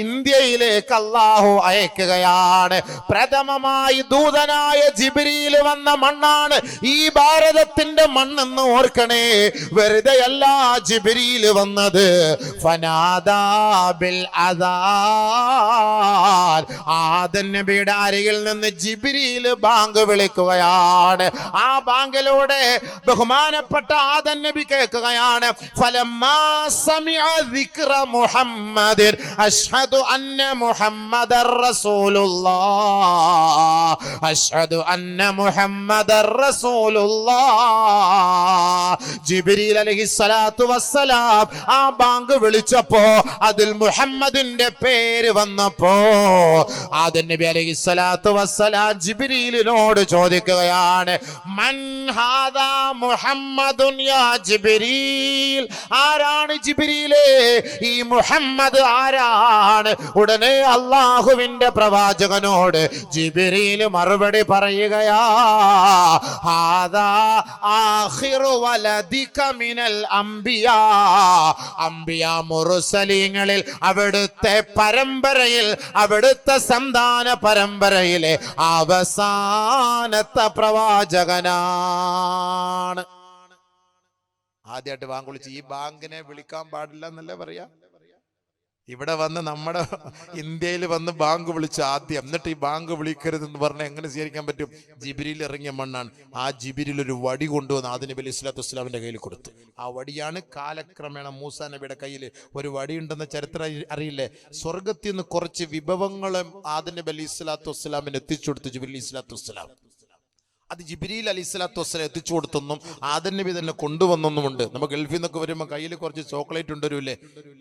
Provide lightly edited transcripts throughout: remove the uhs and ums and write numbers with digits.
ഇന്ത്യയിലേക്ക് അല്ലാഹു അയക്കുകയാണ്. പ്രഥമമായി ദൂതനായ ജിബ്രീൽ വന്ന മണ്ണാണ് ഈ ഭാരതത്തിന്റെ മണ്ണെന്ന് ഓർക്കണേ. വെറുതെയല്ല ജിബ്രീൽ വന്നത്. ഫനാദാ ബിൽ അദാൻ, ആദം നബിയുടെ അരികിൽ നിന്ന് ജിബ്രീൽ ബാങ്ക് വിളിക്കുകയാണ്. ആ ബാങ്കിലൂടെ ബഹുമാനപ്പെട്ട ആദം നബി കേൾക്കുകയാണ്. ഫലമ്മാ സമിഅ ദിക്റ മുഹമ്മദിൻ അഷ്ഹദു അന്ന മുഹമ്മദർ റസൂലുള്ളാഹ്, അഷ്ഹദു അന്ന മുഹമ്മദർ റസൂലുള്ളാഹ്. ജിബ്രീൽ അലൈഹിസ്സലാത്തു വസ്സലാം ആ ബാങ്ക് വിളിച്ചപ്പോ അതിൽ മുഹമ്മദിന്റെ പേര് വന്നപ്പോ ആദം നബി അലൈഹിസ്സലാത്തു വസ്സലാം ജിബ്രീലിനോട് ചോദിക്കുകയാണ്, മൻ ഹാദാ മുഹമ്മദുൻ യാ ജിബ്രീൽ, ആരാണ് ജിബ്രീലേ ഈ മുഹമ്മദ് ആരാണ്? ഉടനെ അല്ലാഹുവിന്റെ പ്രവാചകനോട് ജിബ്രീൽ മറുപടി പറയുകയാ, ഹാദാ ആഖിറു വലദിക മിനൽ അംബിയാ, അംബിയാ മുർസലീങ്ങളിൽ അവിടുത്തെ പരമ്പരയിൽ, അവിടുത്തെ സന്താന പരമ്പരയിലെ അവസാനത്തെ പ്രവാചകനാണ്. ആദ്യമായിട്ട് ബാങ്ക് വിളിച്ച്, ഈ ബാങ്കിനെ വിളിക്കാൻ പാടില്ല എന്നല്ലേ പറയാ. ഇവിടെ വന്ന് നമ്മുടെ ഇന്ത്യയിൽ വന്ന് ബാങ്ക് വിളിച്ച് ആദ്യം, എന്നിട്ട് ഈ ബാങ്ക് വിളിക്കരുതെന്ന് പറഞ്ഞാൽ എങ്ങനെ സ്വീകരിക്കാൻ പറ്റും? ജിബ്രീൽ ഇറങ്ങിയ മണ്ണാണ്. ആ ജിബ്രീൽ ഒരു വടി കൊണ്ടുവന്ന് ആദം നബി അലൈഹി സ്വലാത്തു വസ്സലാമിന്റെ കയ്യിൽ കൊടുത്തു. ആ വടിയാണ് കാലക്രമേണ മൂസാ നബിയുടെ കയ്യിൽ ഒരു വടി ഉണ്ടെന്ന ചരിത്രം അറിയില്ലേ? സ്വർഗത്തിൽ നിന്ന് കുറച്ച് വിഭവങ്ങളും ആദം നബി അലൈഹി സ്വലാത്തു വസ്സലാമിന് എത്തിച്ചു കൊടുത്തു ജിബ്രീൽ അലൈഹി സ്വലാത്തു വസ്സലാം. അത് ജിബ്രീൽ അലൈഹി സ്വലാത്തു വസ്സലാം എത്തിച്ചു കൊടുത്തെന്നും ആദം നബി തന്നെ കൊണ്ടുവന്നൊന്നുമുണ്ട്. നമ്മൾ ഗൾഫിൽ നിന്നൊക്കെ വരുമ്പോൾ കയ്യിൽ കുറച്ച് ചോക്ലേറ്റ് കൊണ്ടുവരൂല്ലേ,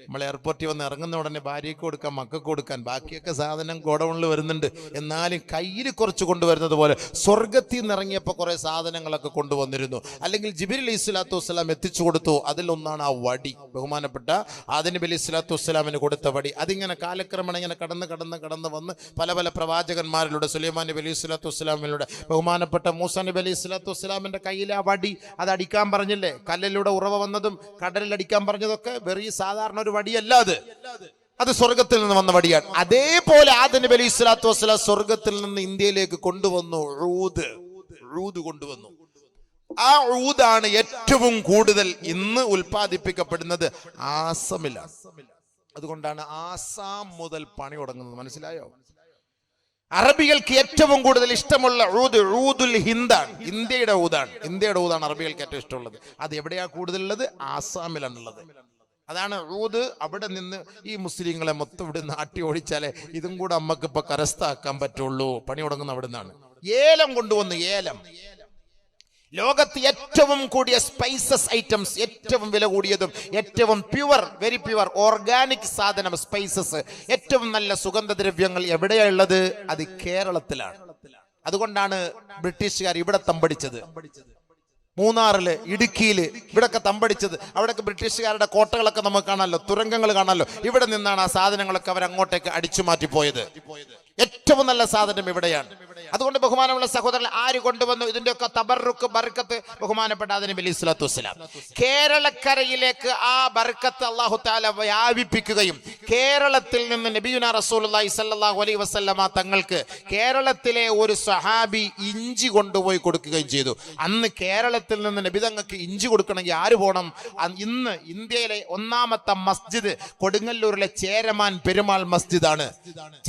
നമ്മൾ എയർപോർട്ടിൽ വന്ന് ഇറങ്ങുന്ന ഉടനെ ഭാര്യയ്ക്ക് കൊടുക്കാൻ, മക്കൾക്ക് കൊടുക്കാൻ, ബാക്കിയൊക്കെ സാധനം ഗോഡൗണിൽ വരുന്നുണ്ട്. എന്നാലും കയ്യിൽ കുറച്ച് കൊണ്ടുവരുന്നത് പോലെ സ്വർഗത്തിൽ നിന്ന് ഇറങ്ങിയപ്പോൾ കുറെ സാധനങ്ങളൊക്കെ കൊണ്ടുവന്നിരുന്നു. അല്ലെങ്കിൽ ജിബ്രീൽ അലൈഹി സ്വലാത്തു വസ്സലാം എത്തിച്ചു കൊടുത്തു. അതിലൊന്നാണ് ആ വടി, ബഹുമാനപ്പെട്ട ആദം നബി അലൈഹി സ്വലാത്തു വസ്സലാമിന് കൊടുത്ത വടി. അതിങ്ങനെ കാലക്രമേണ ഇങ്ങനെ കടന്ന് വന്ന് പല പല പ്രവാചകന്മാരിലൂടെ, സുലൈമാൻ നബി അലൈഹി സ്വലാത്തു വസ്സലാമിലൂടെ, ബഹുമാനപ്പെട്ട മൂസാ നബി അലൈഹി സ്വലാത്തു വസ്സലാമിന്റെ കയ്യിൽ ആ വടി, അത് അടിക്കാൻ പറഞ്ഞില്ലേ, കല്ലിലൂടെ ഉറവ വന്നതും കടലിൽ അടിക്കാൻ പറഞ്ഞതൊക്കെ വെറിയ സാധാരണ ഒരു വടിയല്ല, അത് സ്വർഗത്തിൽ നിന്ന് വന്ന വടിയാണ്. അതേപോലെ ആദം നബി അലൈഹി സ്വലാത്തു വസ്സലാം സ്വർഗത്തിൽ നിന്ന് ഇന്ത്യയിലേക്ക് കൊണ്ടുവന്നു ഊദ് കൊണ്ടുവന്നു. ആ ഊദാണ് ഏറ്റവും കൂടുതൽ ഇന്ന് ഉൽപ്പാദിപ്പിക്കപ്പെടുന്നത് ആസാമിലാണ്. അതുകൊണ്ടാണ് ആസാം മുതൽ പണി തുടങ്ങുന്നത്. മനസ്സിലായോ? അറബികൾക്ക് ഏറ്റവും കൂടുതൽ ഇഷ്ടമുള്ള ഊദുൽ ഹിന്ദാണ്, ഇന്ത്യയുടെ ഊദാണ് അറബികൾക്ക് ഏറ്റവും ഇഷ്ടമുള്ളത്. അത് എവിടെയാ കൂടുതലുള്ളത്? ആസാമിലാണുള്ളത്. അതാണ് ഊദ്. അവിടെ നിന്ന് ഈ മുസ്ലിങ്ങളെ മൊത്തം ഇവിടെ നാട്ടി ഓടിച്ചാലേ ഇതും കൂടെ അമ്മക്ക് ഇപ്പൊ കരസ്ഥാക്കാൻ പറ്റുള്ളൂ. പണി തുടങ്ങുന്ന അവിടെ നിന്നാണ്. ഏലം കൊണ്ടുവന്ന്, ഏലം ലോകത്ത് ഏറ്റവും കൂടിയ സ്പൈസസ് ഐറ്റംസ്, ഏറ്റവും വില കൂടിയതും ഏറ്റവും പ്യുവർ, വെരി പ്യുവർ ഓർഗാനിക് സാധനം, സ്പൈസസ്, ഏറ്റവും നല്ല സുഗന്ധദ്രവ്യങ്ങൾ എവിടെയാ ഉള്ളത്? അത് കേരളത്തിലാണ്. അതുകൊണ്ടാണ് ബ്രിട്ടീഷുകാർ ഇവിടെ തമ്പടിച്ചത്. മൂന്നാറില്, ഇടുക്കിയില്, ഇവിടൊക്കെ തമ്പടിച്ചത്. അവിടെയൊക്കെ ബ്രിട്ടീഷുകാരുടെ കോട്ടകളൊക്കെ നമുക്ക് കാണാമല്ലോ, തുരങ്കങ്ങൾ കാണാമല്ലോ. ഇവിടെ നിന്നാണ് ആ സാധനങ്ങളൊക്കെ അവർ അങ്ങോട്ടേക്ക് അടിച്ചു മാറ്റി പോയത്. ഏറ്റവും നല്ല സാധനം ഇവിടെയാണ്. അതുകൊണ്ട് ബഹുമാനമുള്ള സഹോദരൻ, ആര് കൊണ്ടുവന്നു ഇതിന്റെയൊക്കെ തബറുക്ക്, ബർക്കത്ത്? ബഹുമാനപ്പെട്ട ആദം നബി അലൈഹി സ്വലാത്തു വസ്സലാം. കേരളക്കരയിലേക്ക് ആ ബർക്കത്ത് അല്ലാഹു തആല വ്യാപിപ്പിക്കുകയും കേരളത്തിൽ നിന്ന് നബിയുനാ റസൂലുള്ളാഹി സ്വല്ലല്ലാഹു അലൈഹി വസല്ലമ തങ്ങൾക്ക് കേരളത്തിലെ ഒരു സ്വഹാബി ഇഞ്ചി കൊണ്ടുപോയി കൊടുക്കുകയും ചെയ്തു. അന്ന് കേരളത്തിൽ നിന്ന് നബി തങ്ങൾക്ക് ഇഞ്ചി കൊടുക്കണമെങ്കിൽ ആര് പോകണം? ഇന്ന് ഇന്ത്യയിലെ ഒന്നാമത്തെ മസ്ജിദ് കൊടുങ്ങല്ലൂരിലെ ചേരമാൻ പെരുമാൾ മസ്ജിദാണ്.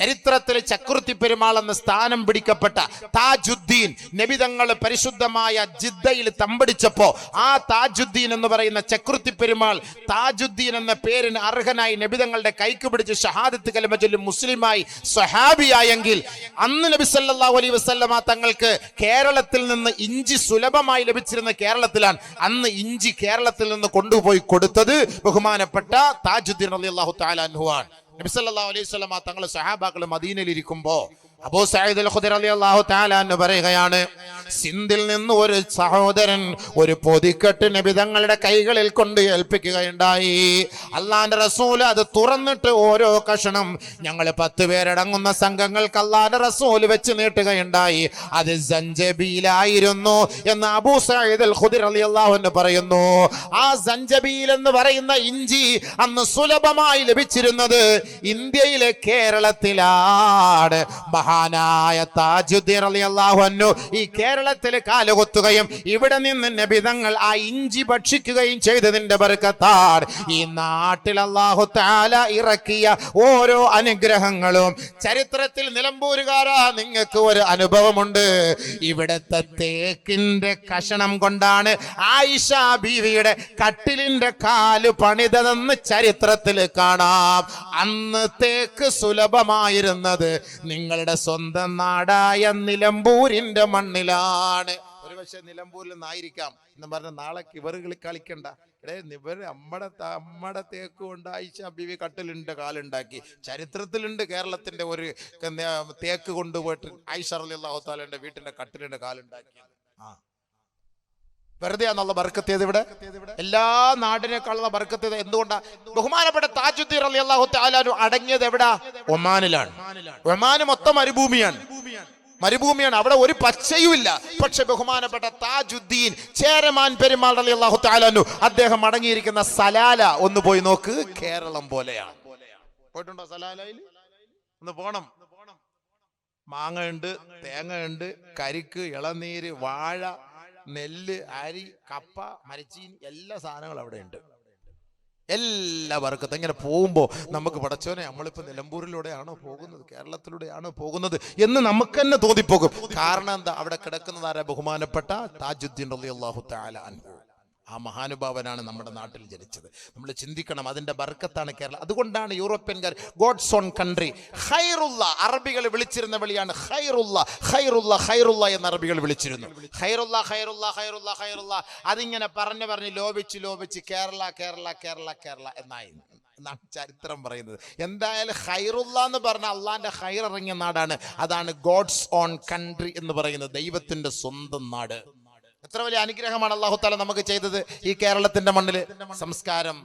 ചരിത്രത്തിലെ ചക്രുത്തി പെരുമാൾ എന്ന സ്ഥാനം പിടിക്കപ്പെട്ട താജുദ്ദീൻ നബി തങ്ങൾ പരിശുദ്ധമായ ജിദ്ദയിൽ തമ്പടിച്ചപ്പോ ആ താജുദ്ദീൻ എന്ന് പറയുന്ന ചക്രുത്തി പെരുമാൾ താജുദ്ദീൻ എന്ന പേരിന് അർഹനായി നബി തങ്ങളുടെ കൈക്ക് പിടിച്ച് ഷഹാദത്ത് കലിമ ചൊല്ലി മുസ്ലിമായി സ്വഹാബിയായെങ്കിൽ അന്ന് നബി സല്ലല്ലാഹു അലൈഹി വസല്ലമ തങ്ങൾക്ക് കേരളത്തിൽ നിന്ന് ഇഞ്ചി സുലഭമായി ലഭിച്ചിരുന്ന കേരളത്തിലാണ് അന്ന് ഇഞ്ചി കേരളത്തിൽ നിന്ന് കൊണ്ടുപോയി കൊടുത്തത് ബഹുമാനപ്പെട്ട താജുദ്ദീൻ റളിയല്ലാഹു തആല അൻഹു ആണ്. നബി സല്ലല്ലാഹു അലൈഹി വസല്ലമ തങ്ങൾ സഹാബാക്കൾ മദീനയിൽ ഇരിക്കുമ്പോ അബൂ സഈദ് അൽ ഖുദരി റളിയല്ലാഹു തആല അൻഹു പറയുകയാണ്, സിന്ധിൽ നിന്ന് ഒരു സഹോദരൻ ഒരു പൊതിക്കെട്ട് നബി തങ്ങളുടെ കൈകളിൽ കൊണ്ട് ഏൽപ്പിക്കുകയുണ്ടായി. അള്ളാന്റെ റസൂൽ അത് തുറന്നിട്ട് ഓരോ കഷണം ഞങ്ങൾ 10 പേരടങ്ങുന്ന സംഘങ്ങൾക്ക് അള്ളാന്റെ റസൂൽ വെച്ച് നീട്ടുകയുണ്ടായി. അത് സഞ്ചബീലായിരുന്നു എന്ന് അബൂ സഈദ് അൽ ഖുദരി റളിയല്ലാഹു അൻഹു പറയുന്നു. ആ സഞ്ചബീൽ എന്ന് പറയുന്ന ഇഞ്ചി അന്ന് സുലഭമായി ലഭിച്ചിരുന്നത് ഇന്ത്യയിലെ കേരളത്തിലാണ്. മഹാനായ താജുദ്ദീൻ റളിയല്ലാഹു അൻഹു ഈ കേരളത്തിൽ കാലുകുത്തുകയും ഇവിടെ നിന്ന് നബി തങ്ങൾ ആ ഇഞ്ചി ഭക്ഷിക്കുകയും ചെയ്തതിന്റെ ബർക്കത്താണ് ഈ നാട്ടിൽ അല്ലാഹു തആല ഇറക്കിയ ഓരോ അനുഗ്രഹങ്ങളും. ചരിത്രത്തിൽ നിലമ്പൂരുകാരാ നിങ്ങൾക്ക് ഒരു അനുഭവമുണ്ട്. ഇവിടത്തെ തേക്കിന്റെ കഷണം കൊണ്ടാണ് ആയിഷ ബീവിയുടെ കട്ടിലിന്റെ കാല് പണിതതെന്ന് ചരിത്രത്തിൽ കാണാം. അന്ന് തേക്ക് സുലഭമായിരുന്നത് നിങ്ങളുടെ സ്വന്തം നാടായ നിലമ്പൂരിന്റെ മണ്ണിലാണ്. ഒരുപക്ഷെ നിലമ്പൂരിൽ നിന്നായിരിക്കാം എന്ന് പറഞ്ഞ നാളെ കിവറുകളിൽ കളിക്കണ്ട. ഇവര് അമ്മടെ തേക്ക് കൊണ്ട് ആയിഷ ബീവി കട്ടിലിന്റെ കാലുണ്ടാക്കി. ചരിത്രത്തിലുണ്ട് കേരളത്തിന്റെ ഒരു തേക്ക് കൊണ്ടുപോയിട്ട് ആയിഷ റളിയല്ലാഹു തആലയുടെ വീട്ടിന്റെ കട്ടിലിന്റെ കാലുണ്ടാക്കി. വെറുതെ ആണുള്ള ബർക്കത്തേത് ഇവിടെ. എല്ലാ നാടിനേക്കാളുള്ള ബർക്കത്തേത് എന്തുകൊണ്ടാ? ബഹുമാനപ്പെട്ട താജുദ്ദീൻ റളിയല്ലാഹു തആല അടങ്ങിയത് എവിടാ? ഒമാനിലാണ്. ഒമാന് മൊത്തം മരുഭൂമിയാണ്. അവിടെ ഒരു പച്ചയുമില്ല. പക്ഷെ ബഹുമാനപ്പെട്ട താജുദ്ദീൻ ചേരമാൻ പെരുമാൾ റളിയല്ലാഹു തആല അദ്ദേഹം അടങ്ങിയിരിക്കുന്ന സലാല ഒന്ന് പോയി നോക്ക്, കേരളം പോലെയാണ്. പോയിട്ടുണ്ടോ സലാലയിൽ? ഒന്ന് പോണം. മാങ്ങ ഉണ്ട്, തേങ്ങ ഉണ്ട്, കരിക്ക്, ഇളനീര്, വാഴ, നെല്ല്, അരി, കപ്പ, മരച്ചീനി, എല്ലാ സാധനങ്ങളും അവിടെ ഉണ്ട്. എല്ലാ വർക്കത്തും ഇങ്ങനെ പോകുമ്പോൾ നമുക്ക് പടച്ചോനെ നമ്മളിപ്പോൾ നിലമ്പൂരിലൂടെയാണോ പോകുന്നത്, കേരളത്തിലൂടെയാണോ പോകുന്നത് എന്ന് നമുക്ക് തന്നെ തോന്നിപ്പോകും. കാരണം എന്താ? അവിടെ കിടക്കുന്നത് ആരാ? ബഹുമാനപ്പെട്ട താജുദ്ദീൻ റളിയല്ലാഹു തആല അൻഹു. ആ മഹാനുഭാവനാണ് നമ്മുടെ നാട്ടിൽ ജനിച്ചത്. നമ്മൾ ചിന്തിക്കണം, അതിന്റെ ബർക്കത്താണ് കേരളം. അതുകൊണ്ടാണ് യൂറോപ്യൻകാർ ഗോഡ്സ് ഓൺ കൺട്രി, ഖൈറുള്ള, അറബികൾ വിളിച്ചിരുന്ന വിളിയാണ് ഖൈറുള്ള. ഖൈറുള്ള ഖൈറുള്ള എന്ന് അറബികൾ വിളിച്ചിരുന്നു. ഖൈറുള്ള ഖൈറുള്ള ഖൈറുള്ള ഖൈറുള്ള അതിങ്ങനെ പറഞ്ഞ് ലോപിച്ച് കേരള കേരള കേരള കേരള എന്നായി എന്നാണ് ചരിത്രം പറയുന്നത്. എന്തായാലും ഖൈറുള്ള എന്ന് പറഞ്ഞ അള്ളാന്റെ ഖൈർ ഇറങ്ങിയ നാടാണ്. അതാണ് ഗോഡ്സ് ഓൺ കൺട്രി എന്ന് പറയുന്നത്, ദൈവത്തിന്റെ സ്വന്തം നാട്. എത്ര വലിയ അനുഗ്രഹമാണ് അല്ലാഹു തആല നമുക്ക് ചെയ്തത് ഈ കേരളത്തിന്റെ മണ്ണിൽ. സംസ്കാരം,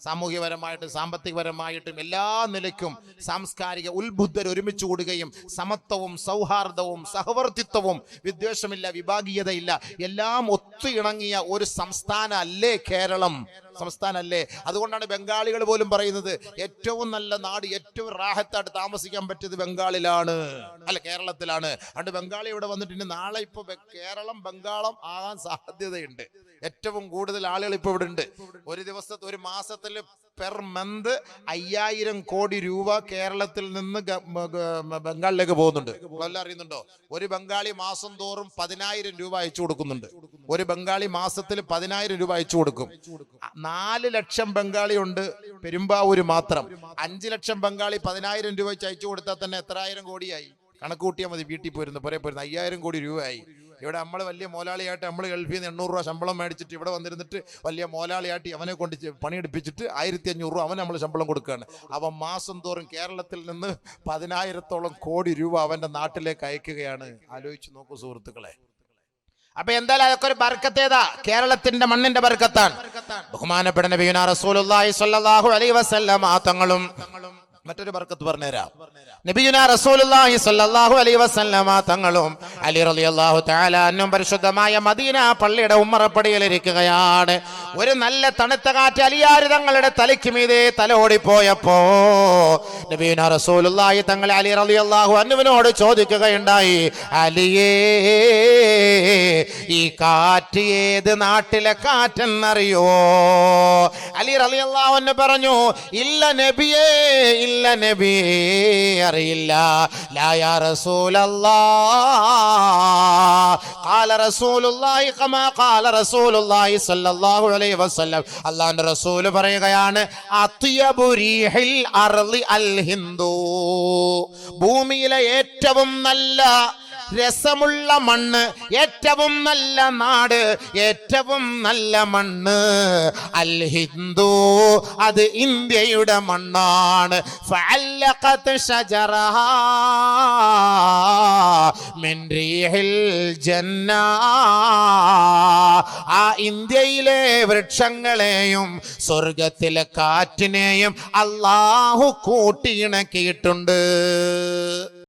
സാമൂഹ്യപരമായിട്ടും സാമ്പത്തികപരമായിട്ടും എല്ലാ നിലയ്ക്കും സാംസ്കാരിക ഉത്ബുദ്ധർ ഒരുമിച്ച് കൂടുകയും സമത്വവും സൗഹാർദ്ദവും സഹവർത്തിത്വവും വിദ്വേഷമില്ല, വിഭാഗീയതയില്ല, എല്ലാം ഒത്തു ഇണങ്ങിയ ഒരു സംസ്ഥാന അല്ലേ കേരളം? സംസ്ഥാനല്ലേ? അതുകൊണ്ടാണ് ബംഗാളികൾ പോലും പറയുന്നത് ഏറ്റവും നല്ല നാട്, ഏറ്റവും റാഹത്തായിട്ട് താമസിക്കാൻ പറ്റിയത് ബംഗാളിലാണ്, അല്ല കേരളത്തിലാണ്. അതുകൊണ്ട് ബംഗാളി ഇവിടെ വന്നിട്ട് നാളെ ഇപ്പൊ കേരളം ബംഗാളം ആകാൻ സാധ്യതയുണ്ട്. ഏറ്റവും കൂടുതൽ ആളുകൾ ഇപ്പൊ ഇവിടെ ഉണ്ട്. ഒരു മാസത്തിൽ പെർ മന്ത് 5000 കോടി രൂപ കേരളത്തിൽ നിന്ന് ബംഗാളിലേക്ക് പോകുന്നുണ്ട്. എല്ലാം അറിയുന്നുണ്ടോ? ഒരു ബംഗാളി മാസം തോറും 10000 രൂപ അയച്ചു കൊടുക്കുന്നുണ്ട്. ഒരു ബംഗാളി മാസത്തിൽ 10000 രൂപ അയച്ചു കൊടുക്കും. 4 ലക്ഷം ബംഗാളി ഉണ്ട് പെരുമ്പാവൂര് മാത്രം. 5 ലക്ഷം ബംഗാളി 10000 രൂപ വെച്ച് അയച്ചു കൊടുത്താൽ തന്നെ എത്ര ആയിരം കോടിയായി? കണക്ക് കൂട്ടിയാൽ മതി. വീട്ടിൽ പോരുന്ന 5000 കോടി രൂപയായി. ഇവിടെ നമ്മൾ വലിയ മോലാളിയായിട്ട് നമ്മൾ ഗൾഫിൽ നിന്ന് 800 രൂപ ശമ്പളം മേടിച്ചിട്ട് ഇവിടെ വന്നിരുന്നിട്ട് വലിയ മോലാളിയായിട്ട് അവനെ കൊണ്ട് പണിയെടുപ്പിച്ചിട്ട് 1500 രൂപ അവൻ നമ്മൾ ശമ്പളം കൊടുക്കുകയാണ്. അവൻ മാസം തോറും കേരളത്തിൽ നിന്ന് 10000ഓളം കോടി രൂപ അവന്റെ നാട്ടിലേക്ക് അയക്കുകയാണ്. ആലോചിച്ച് നോക്കൂ സുഹൃത്തുക്കളെ. അപ്പൊ എന്തായാലും അതൊക്കെ ഒരു ബർക്കത്തേതാ? കേരളത്തിന്റെ മണ്ണിന്റെ ബർക്കത്താണ്. ബഹുമാനപ്പെട്ട നബിയുനാ റസൂലുള്ളാഹി സ്വല്ലല്ലാഹു അലൈഹി വസല്ലം തങ്ങളും മറ്റൊരു ബർക്കത്ത് പറഞ്ഞുതരാം. നബിയുനാ റസൂലുള്ളാഹി സ്വല്ലല്ലാഹു അലൈഹി വസല്ലമ തങ്ങളും അലി റളിയല്ലാഹു തആല അൻഹു പരിശുദ്ധമായ മദീന പള്ളിയുടെ ഉമ്മറപ്പടിയിൽ ഇരിക്കുകയാണ്. ഒരു നല്ല തണുത്ത കാറ്റ് അലിയാർ തങ്ങളുടെ തലയ്ക്ക് മീതെ തലോടിപ്പോയപ്പോ നബിയുനാ റസൂലുള്ളാഹി തങ്ങൾ അലി റളിയല്ലാഹു അൻഹുവിനോട് ചോദിക്കുകയുണ്ടായി, അലിയേ, ഈ കാറ്റ് ഏത് നാട്ടിലെ കാറ്റെന്നറിയോ? അലി റളിയല്ലാഹു അൻഹു പറഞ്ഞു, ഇല്ല നബിയേ, ഇല്ല നബിയേ, അറിയില്ല. ലാ യാ റസൂലല്ലാഹ്, ഖാല റസൂലുള്ളാഹി കമാ ഖാല റസൂലുള്ളാഹി സ്വല്ലല്ലാഹു അലൈഹി വസല്ലം. അല്ലാഹുവിന്റെ റസൂൽ പറയുകയാണ്, അത്യബു റീഹിൽ അർളി അൽ ഹിന്ദു, ഭൂമിയിലെ ഏറ്റവും നല്ല രസമുള്ള മണ്ണ്, ഏറ്റവും നല്ല നാട്, ഏറ്റവും നല്ല മണ്ണ് അൽ ഹിന്ദു, അത് ഇന്ത്യയുടെ മണ്ണാണ്. ഫഅല്ലഖത് ശജറഹ മിൻ റീഹിൽ ജന്ന, ആ ഇന്ത്യയിലെ വൃക്ഷങ്ങളെയും സ്വർഗത്തിലെ കാറ്റിനെയും അല്ലാഹു കൂട്ടിയിണക്കിയിട്ടുണ്ട്.